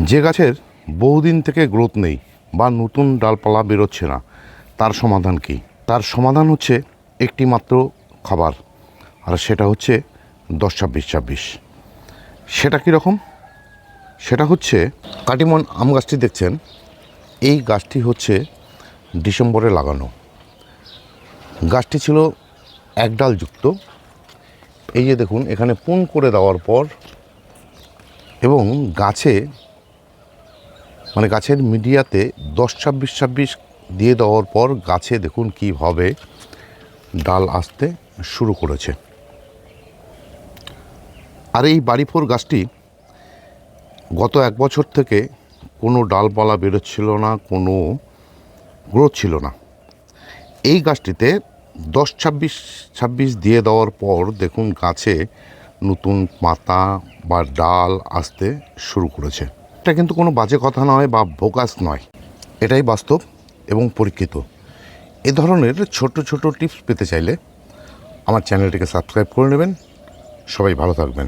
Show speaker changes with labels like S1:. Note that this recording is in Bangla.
S1: যে গাছের বহুদিন থেকে গ্রোথ নেই বা নতুন ডালপালা বেরোচ্ছে না, তার সমাধান কি? তার সমাধান হচ্ছে একটি মাত্র খাবার, আর সেটা হচ্ছে 10-26-26। সেটা কীরকম? সেটা হচ্ছে কাটিমন আম গাছটি দেখছেন, এই গাছটি হচ্ছে ডিসেম্বরে লাগানো। গাছটি ছিল এক ডালযুক্ত। এই যে দেখুন, এখানে পুন করে দেওয়ার পর এবং গাছের মিডিয়াতে 10-26-26 দিয়ে দেওয়ার পর গাছে দেখুন কীভাবে ডাল আসতে শুরু করেছে। আর এই বাড়িফোর গাছটি গত 1 বছর থেকে কোনো ডালপালা বেরোচ্ছিল না, কোনো গ্রোথ ছিল না। এই গাছটিতে 10-26-26 দিয়ে দেওয়ার পর দেখুন গাছে নতুন পাতা বা ডাল আসতে শুরু করেছে। এটা কিন্তু কোনো বাজে কথা নয় বা বোগাস নয়, এটাই বাস্তব এবং পরীক্ষিত। এ ধরনের ছোট ছোট টিপস পেতে চাইলে আমার চ্যানেলটিকে সাবস্ক্রাইব করে নেবেন। সবাই ভালো থাকবেন।